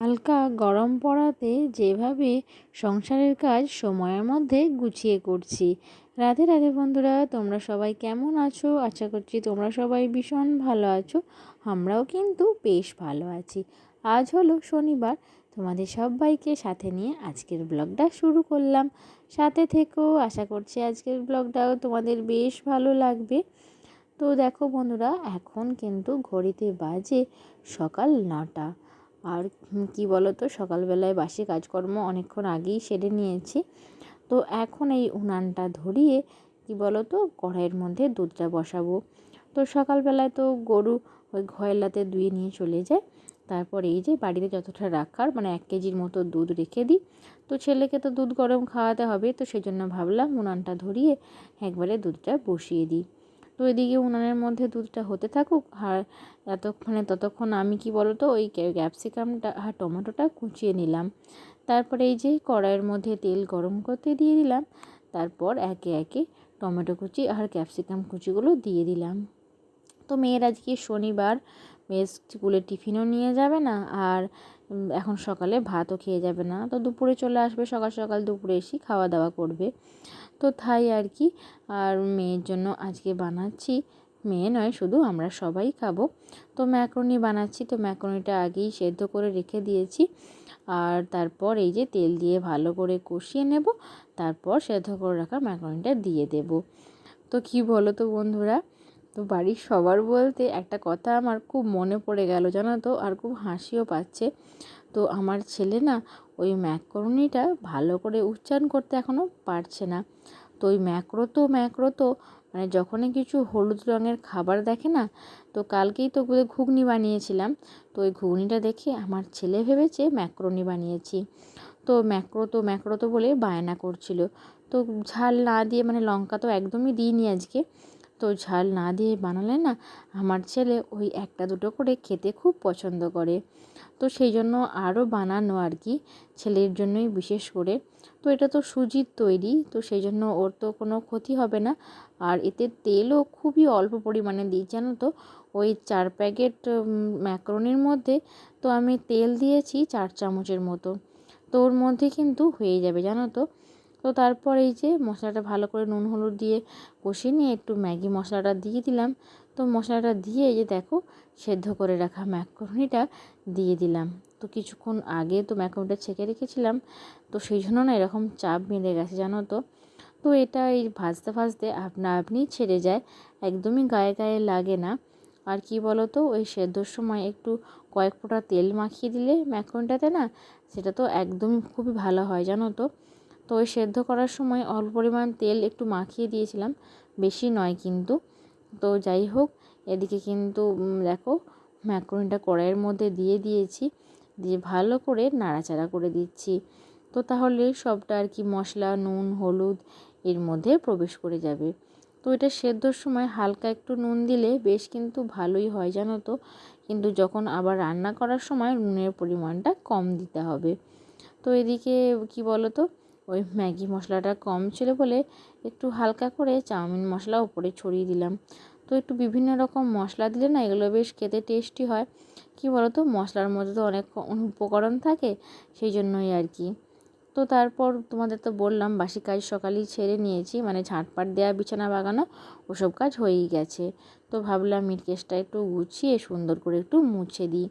হালকা গরম পড়াতে যেভাবে সংসারের কাজ সময়ের মধ্যে গুছিয়ে করছি। রাধে রাধে বন্ধুরা, তোমরা সবাই কেমন আছো? আশা করছি তোমরা সবাই ভীষণ ভালো আছো। আমরাও কিন্তু বেশ ভালো আছি। আজ হলো শনিবার, তোমাদের সবাইকে সাথে নিয়ে আজকের ব্লগটা শুরু করলাম। সাথে থেকো, আশা করছি আজকের ব্লগটাও তোমাদের বেশ ভালো লাগবে। তো দেখো বন্ধুরা, এখন কিন্তু ঘড়িতে বাজে সকাল 9টা। আর কি বলো তো, সকালবেলায় বাসি কাজকর্ম অনেকক্ষণ আগেই সেরে নিয়েছি। তো এখন এই উনানটা ধরিয়ে কি বলো তো, কড়াইয়ের মধ্যে দুধটা বসাবো। তো সকালবেলায় তো গরু ওই ঘয়লাতে ধুয়ে নিয়ে চলে যায়। তারপর এই যে বাড়িতে যতটা রাখার মানে 1 কেজির মতো দুধ রেখে দিই। তো ছেলেকে তো দুধ গরম খাওয়াতে হবে, তো সেই জন্য ভাবলাম উনানটা ধরিয়ে একবারে দুধটা বসিয়ে দিই। তো এদিকে উনানের মধ্যে দুধটা হতে থাকুক, আর ততক্ষণ আমি কি বলো তো, ওই ক্যাপসিকামটা আর টমেটোটা কুচিয়ে নিলাম। তারপরে এই যে কড়াইয়ের মধ্যে তেল গরম করতে দিয়ে দিলাম। তারপর একে একে টমেটো কুচি আর ক্যাপসিকাম কুচিগুলো দিয়ে দিলাম। তো মেয়ের আজকে শনিবার, মেয়ের স্কুলে টিফিনও নিয়ে যাবে না, আর এখন সকালে ভাতও খেয়ে যাবে না। তো দুপুরে চলে আসবে, সকাল সকাল দুপুরে এসেই খাওয়া দাওয়া করবে। তো তাই আর কি। আর মেয়ের জন্য আজকে বানাচ্ছি, মেয়ে নয় শুধু আমরা সবাই খাবো। তো ম্যাকারনি বানাচ্ছি। তো ম্যাকারনিটা আগেই সেদ্ধ করে রেখে দিয়েছি। আর তারপর এই যে তেল দিয়ে ভালো করে কষিয়ে নেব। তারপর সেদ্ধ করে রাখা ম্যাকারনিটা দিয়ে দেব। তো কি বলো তো বন্ধুরা, তো বাড়ির সবার বলতে একটা কথা আমার খুব মনে পড়ে গেল জানো তো, আর খুব হাসিও পাচ্ছে। তো আমার ছেলে না ওই ম্যাকারনিটা ভালো করে উচ্চারণ করতে এখনও পারছে না। তো ওই ম্যাক্রো তো মানে যখনই কিছু হলুদ রঙের খাবার দেখে না, তো কালকেই তো ঘুগনি বানিয়েছিলাম। তো ওই ঘুগনিটা দেখে আমার ছেলে ভেবেছে ম্যাক্রোনি বানিয়েছি। তো ম্যাক্রো তো বলে বায়না করছিল। তো ঝাল না দিয়ে, মানে লঙ্কা তো একদমই দিইনি আজকে, তো ঝাল না দিয়ে বানালে না আমার ছেলে ওই একটা দুটো করে খেতে খুব পছন্দ করে। তো সেই জন্য আরও বানানো আর কি, ছেলের জন্যই বিশেষ করে। তো এটা তো সুজির তৈরি, তো সেই জন্য ওর তো কোনো ক্ষতি হবে না। আর এতে তেলও খুবই অল্প পরিমাণে দিই জানো তো। ওই 4 প্যাকেট ম্যাকারনির মধ্যে তো আমি তেল দিয়েছি 4 চামচের মতো। তো ওর মধ্যে কিন্তু হয়ে যাবে জানো তো। তো তারপর এই যে মশলাটা ভালো করে নুন হলুদ দিয়ে কষিয়ে নিয়ে একটু ম্যাগি মশলাটা দিয়ে দিলাম। তো মশলাটা দিয়ে এই যে দেখো, সেদ্ধ করে রাখা ম্যাকারনিটা দিয়ে দিলাম। তো কিছুক্ষণ আগে তো ম্যাকারনিটা ছেঁকে রেখেছিলাম, তো সেই জন্য না এরকম চাপ বেঁধে গেছে জানো তো। তো এটা এই ভাজতে ভাজতে আপনা আপনিই ছেড়ে যায়, একদমই গায়ে গায়ে লাগে না। আর কি বলো তো, ওই সেদ্ধর সময় একটু কয়েক ফোঁটা তেল মাখিয়ে দিলে ম্যাকারনিটাতে না, সেটা তো একদমই খুবই ভালো হয় জানো তো। তো ওই সেদ্ধ করার সময় অল্প পরিমাণ তেল একটু মাখিয়ে দিয়েছিলাম, বেশি নয় কিন্তু। তো যাই হোক, এদিকে কিন্তু দেখো ম্যাকারনিটা কড়াইয়ের মধ্যে দিয়ে দিয়েছি, দিয়ে ভালো করে নাড়াচাড়া করে দিচ্ছি। তো তাহলে সবটা আর কি মশলা নুন হলুদ এর মধ্যে প্রবেশ করে যাবে। তো এটা সেদ্ধর সময় হালকা একটু নুন দিলে বেশ কিন্তু ভালোই হয় জানো তো। কিন্তু যখন আবার রান্না করার সময় নুনের পরিমাণটা কম দিতে হবে। তো এদিকে কি বলো তো, ওই ম্যাগি মশলাটা কম ছিল বলে একটু হালকা করে চাউমিন মশলা উপরে ছড়িয়ে দিলাম। তো একটু বিভিন্ন রকম মশলা দিলে না এগুলো বেশ খেতে টেস্টি হয়। কি বলো তো, মশলার মধ্যে তো অনেক উপকরণ থাকে, সেই জন্যই আর কি। তো তারপর তোমাদের তো বললাম বাসি কাজ সকালেই ছেড়ে নিয়েছি, মানে ঝাঁটপাট দেওয়া বিছানা বাগানো ওসব কাজ হয়েই গেছে। তো ভাবলাম মিট কেসটা একটু গুছিয়ে সুন্দর করে একটু মুছে দিই।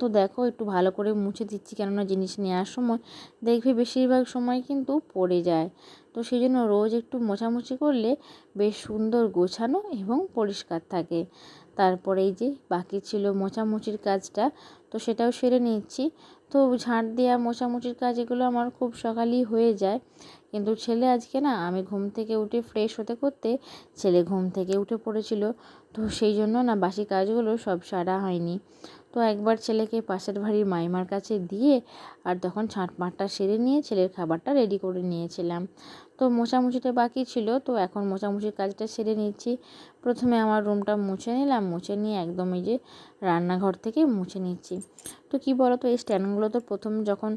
তো দেখো একটু ভালো করে মুছে দিচ্ছি, কেননা জিনিস নেওয়ার সময় দেখবে বেশিরভাগ সময় কিন্তু পড়ে যায়। তো সেই জন্য রোজ একটু মোছামুছি করলে বেশ সুন্দর গোছানো এবং পরিষ্কার থাকে। তারপরে এই যে বাকি ছিল মোছামুছির কাজটা, তো সেটাও সেরে নিচ্ছি। তো ঝাঁট দেওয়া মোছামুছির কাজ এগুলো আমার খুব সকালেই হয়ে যায়। কিন্তু ছেলে আজকে না, আমি ঘুম থেকে উঠে ফ্রেশ হতে করতে ছেলে ঘুম থেকে উঠে পড়েছিল। তো সেই জন্য না বাসি কাজগুলো সব সারা হয়নি। তো একবার ছেলেকে পাশের বাড়ির মাইমার কাছে দিয়ে আর তখন ছাঁটমাটটা সেরে নিয়ে ছেলের খাবারটা রেডি করে নিয়েছিলাম। তো মোছামুছিটা বাকি ছিল, তো এখন মোছামুছির কাজটা সেরে নিচ্ছি। প্রথমে আমার রুমটা মুছে নিলাম, মুছে নিয়ে একদম এই যে রান্নাঘর থেকে মুছে নিচ্ছি। তো কি বলো তো, এই স্ট্যান্ডগুলো তো প্রথম যখন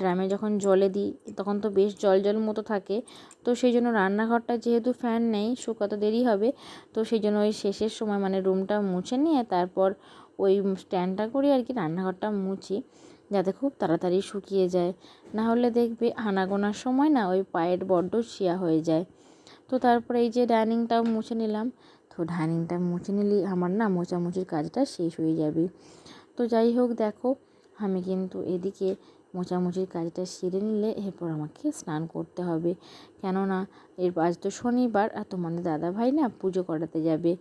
ড্রামে যখন জলে দিই তখন তো বেশ জল জল মতো থাকে। তো সেই জন্য রান্নাঘরটা যেহেতু ফ্যান নেই, শুকাতে দেরি হবে। তো সেই জন্য ওই শেষের সময় মানে রুমটা মুছে নিয়ে তারপর ওই স্ট্যান্ডটা করে আর কি রান্নাঘরটা মুছি, যাতে খুব তাড়াতাড়ি শুকিয়ে যায়। না হলে দেখবে আনাগোনার সময় না ওই পায়ের বড্ড শিয়া হয়ে যায়। তো তারপরে এই যে ডাইনিংটাও মুছে নিলাম। তো ডাইনিংটা মুছে নিলেই আমার না মোছামুছির কাজটা শেষ হয়ে যাবে। তো যাই হোক, দেখো আমি কিন্তু এদিকে মোছামুছির কাজটা সেরে নিলে এরপর আমাকে স্নান করতে হবে, কেননা আজ তো শনিবার আর তোমাদের দাদাভাই না পুজো করাতে যাবে।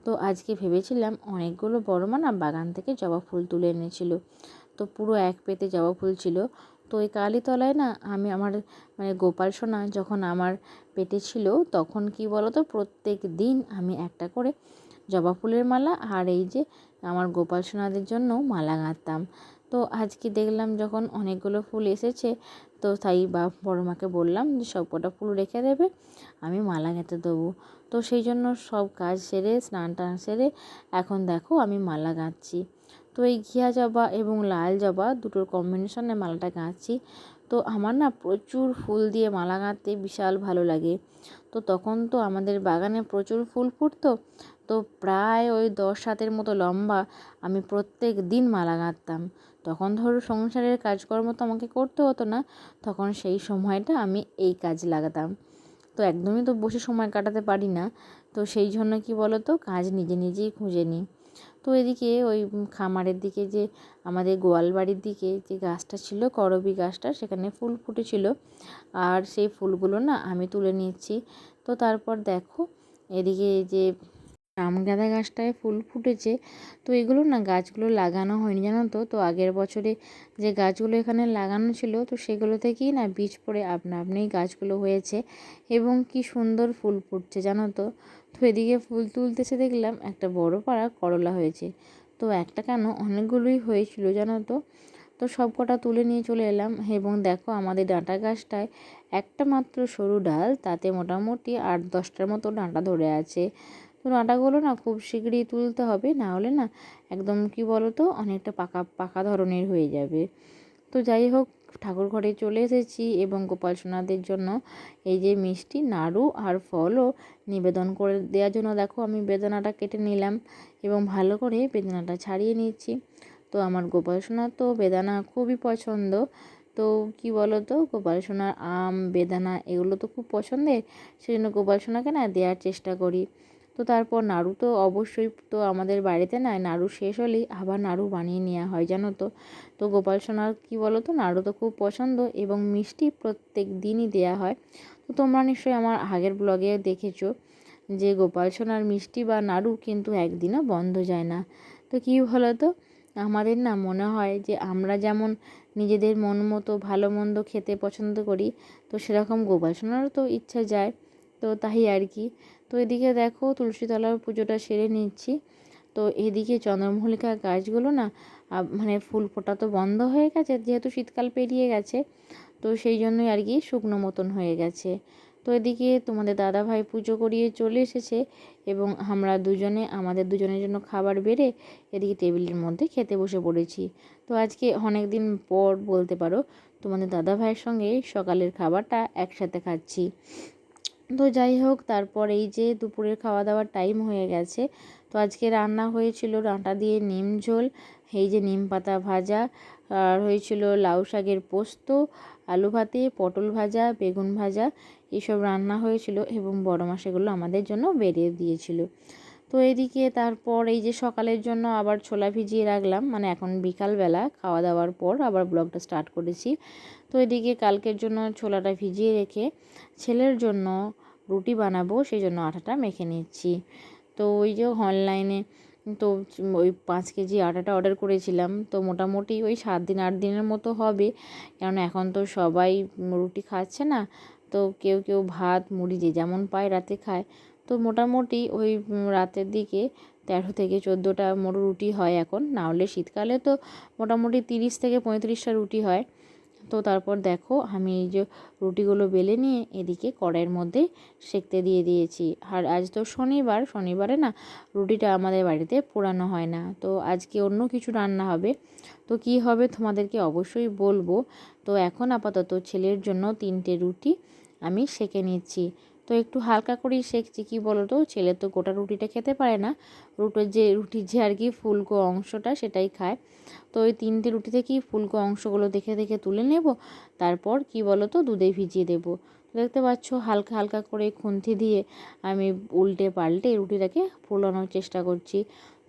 তো আজকে ভেবেছিলাম অনেকগুলো বড় মা না বাগান থেকে জবা ফুল তুলে এনেছিল, তো পুরো এক পেতে জবা ফুল ছিল। তো ওই কালীতলায় না আমি আমার গোপাল সোনা যখন আমার পেটে ছিল তখন কি বলো তো, প্রত্যেক দিন আমি একটা করে জবা ফুলের মালা আর এই যে আমার গোপাল সোনাদের জন্য মালা গাঁথতাম। তো আজকে দেখলাম যখন অনেকগুলো ফুল এসেছে, তো তাই বড় মাকে বললাম যে সব কটা ফুল রেখে দেবে, আমি মালা গেঁথে দেবো। তো সেই জন্য সব কাজ সেরে স্নান টান সেরে এখন দেখো আমি মালা গাঁথছি। তো এই ঘিয়া জবা এবং লাল জবা দুটোর কম্বিনেশনে মালাটা গাঁথছি। তো আমার না প্রচুর ফুল দিয়ে মালা গাঁথতে বিশাল ভালো লাগে। তো তখন তো আমাদের বাগানে প্রচুর ফুল ফুটতো, তো প্রায় ওই 10 হাতের মতো লম্বা আমি প্রত্যেক দিন মালা গাঁথতাম। তখন ধরো সংসারের কাজকর্ম তো আমাকে করতে হতো না, তখন সেই সময়টা আমি এই কাজ লাগাতাম। তো একদমই তো বসে সময় কাটাতে পারি না, তো সেই জন্য কি বলো তো, কাজ নিজে নিজেই খুঁজে নিই। তো এদিকে ওই খামারের দিকে যে আমাদের গোয়াল বাড়ির দিকে যে গাছটা ছিল, করবী গাছটা, সেখানে ফুল ফুটেছিল, আর সেই ফুলগুলো না আমি তুলে নিচ্ছি। তো তারপর দেখো এদিকে যে রাম গাঁদা গাছটায় ফুল ফুটেছে। তো এগুলো না গাছগুলো লাগানো হয়নি জানো তো, তো আগের বছরে যে গাছগুলো এখানে লাগানো ছিল তো সেগুলো থেকেই না বীজ পড়ে আপনা আপনিই গাছগুলো হয়েছে, এবং কি সুন্দর ফুল ফুটছে জানো তো। তো এদিকে ফুল তুলতেছে দেখলাম একটা বড় পাড়া করলা হয়েছে। তো একটা কেন অনেকগুলোই হয়েছিল জানো তো। তো সব কটা তুলে নিয়ে চলে এলাম, এবং দেখো আমাদের ডাঁটা গাছটায় একটা মাত্র সরু ডাল, তাতে মোটামুটি 8-10টার মতো ডাঁটা ধরে আছে। তো ডাঁটাগুলো না খুব শীঘ্রই তুলতে হবে, না হলে না একদম কি বলো তো অনেকটা পাকা পাকা ধরনের হয়ে যাবে। তো যাই হোক, ঠাকুর ঘরে চলে এসেছি এবং গোপাল সোনাদের জন্য এই যে মিষ্টি নাড়ু আর ফলও নিবেদন করে দেওয়ার জন্য দেখো আমি বেদানাটা কেটে নিলাম এবং ভালো করে বেদানাটা ছাড়িয়ে নিচ্ছি। তো আমার গোপাল সোনার তো বেদানা খুবই পছন্দ। তো কি বলো তো, গোপাল সোনার আম বেদানা এগুলো তো খুব পছন্দের, সেই জন্য গোপাল সোনাকে না দেওয়ার চেষ্টা করি। তো তারপর নাড়ু তো অবশ্যই, তো আমাদের বাড়িতে না নাড়ু শেষ হলেই আবার নাড়ু বানিয়ে নেওয়া হয় জানো তো। তো গোপাল সোনার কী বলো তো, নাড়ু তো খুব পছন্দ এবং মিষ্টি প্রত্যেক দিনই দেওয়া হয়। তো তোমরা নিশ্চয়ই আমার আগের ব্লগে দেখেছো যে গোপাল সোনার মিষ্টি বা নাড়ু কিন্তু একদিনও বন্ধ যায় না। তো কী বলো তো, আমাদের না মনে হয় যে আমরা যেমন নিজেদের মন মতো ভালো মন্দ খেতে পছন্দ করি, তো সেরকম গোপাল সোনারও তো ইচ্ছা যায়। তো তাই আর কি। তো এদিকে দেখো তুলসীতলার পুজোটা সেরে নিচ্ছি। তো এদিকে চন্দ্রমল্লিকা গাছগুলো না ফুল ফোটা তো বন্ধ হয়ে গেছে, যেহেতু শীতকাল পেরিয়ে গেছে, তো সেই জন্যই আর কি শুকনো মতন হয়ে গেছে। তো এদিকে তোমাদের দাদাভাই পুজো করিয়ে চলে এসেছে, এবং আমরা দুজনে আমাদের দুজনের জন্য খাবার বেড়ে এদিকে টেবিলের মধ্যে খেতে বসে পড়েছি। তো আজকে অনেক দিন পর বলতে পারো তোমাদের দাদাভাইয়ের সঙ্গে সকালের খাবারটা একসাথে খাচ্ছি। তো যাই হোক, তারপর এই যে দুপুরের খাওয়া দাওয়ার টাইম হয়ে গেছে। তো আজকে রান্না হয়েছিল ডাঁটা দিয়ে নিম ঝোল, এই যে নিম পাতা ভাজা, আর হয়েছিল লাউ শাকের পোস্ত, আলু ভাতে, পটল ভাজা, বেগুন ভাজা, এইসব রান্না হয়েছিল, এবং বড় মা সেগুলো আমাদের জন্য বেড়ে দিয়েছিল। তো এইদিকে তারপর এই যে সকালের জন্য আবার ছোলা ভিজিয়ে রাখলাম, এখন বিকালবেলা খাওয়া দাওয়ার পর আবার ব্লগটা স্টার্ট করেছি। তো এদিকে কালকের জন্য ছোলাটা ভিজিয়ে রেখে ছেলের জন্য রুটি বানাবো, সেই জন্য আটাটা মেখে নিচ্ছি। তো ওই যে অনলাইনে তো ওই 5 কেজি আটাটা অর্ডার করেছিলাম, তো মোটামুটি ওই 7-8 দিনের মতো হবে, কারণ এখন তো সবাই রুটি খাচ্ছে না, তো কেউ কেউ ভাত মুড়ি যে যেমন পায় রাতে খায়। তো মোটামুটি ওই রাতের দিকে 13 থেকে 14টা মোট রুটি হয় এখন, না হলে শীতকালে তো মোটামুটি 30 থেকে 35টা রুটি হয়। তো তারপর দেখো আমি এই যে রুটিগুলো বেলে নিয়ে এদিকে কড়াইয়ের মধ্যে সেঁকতে দিয়ে দিয়েছি। আর আজ তো শনিবার, শনিবারে না রুটিটা আমাদের বাড়িতে পোড়ানো হয় না, তো আজকে অন্য কিছু রান্না হবে। তো কি হবে তোমাদেরকে অবশ্যই বলবো। তো এখন আপাতত ছেলের জন্য 3টে রুটি আমি সেঁকে নিচ্ছি। তো একটু হালকা করেই সেঁকছি, কী বলো তো, ছেলে তো গোটা রুটিটা খেতে পারে না, রুটির যে আর কি ফুলকো অংশটা সেটাই খায়। তো ওই 3টে রুটি থেকেই ফুলকো অংশগুলো দেখে দেখে তুলে নেব, তারপর কি বলো তো দুধে ভিজিয়ে দেবো। দেখতে পাচ্ছ হালকা হালকা করে খুন্তি দিয়ে আমি উল্টে পাল্টে রুটিটাকে ফোলানোর চেষ্টা করছি।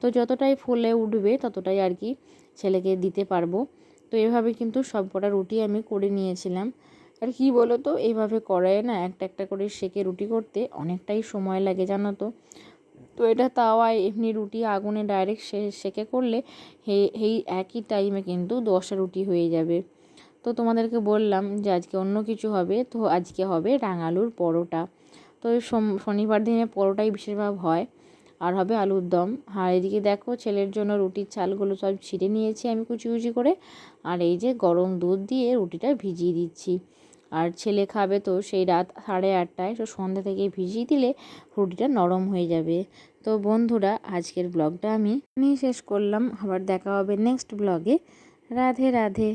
তো যতটাই ফুলে উঠবে ততটাই আর কি ছেলেকে দিতে পারবো। তো এভাবে কিন্তু সব কটা রুটি আমি করে নিয়েছিলাম। আর কি বলো তো, এইভাবে কড়াইয়ে না একটা একটা করে সেঁকে রুটি করতে অনেকটাই সময় লাগে জানো তো। তো এটা তাওয়ায় এমনি রুটি আগুনে ডাইরেক্ট সেঁকে করলে এই একই টাইমে কিন্তু 10টা রুটি হয়ে যাবে। তো তোমাদেরকে বললাম যে আজকে অন্য কিছু হবে, তো আজকে হবে রাঙালুর পরোটা। তো শনিবার দিনে পরোটাই বেশিরভাগ হয়, আর হবে আলুর দম। আর এদিকে দেখো ছেলের জন্য রুটির চালগুলো সব ছিঁড়ে নিয়েছি আমি কুচি কুচি করে, আর এই যে গরম দুধ দিয়ে রুটিটা ভিজিয়ে দিচ্ছি। আর ছেলে খাবে তো সেই রাত 8:30টায়, তো সন্ধ্যা থেকে ভিজিয়ে দিলে রুটিটা নরম হয়ে যাবে। তো বন্ধুরা, আজকের ব্লগটা আমি শেষ করলাম, আবার দেখা হবে নেক্সট ব্লগে। রাধে রাধে।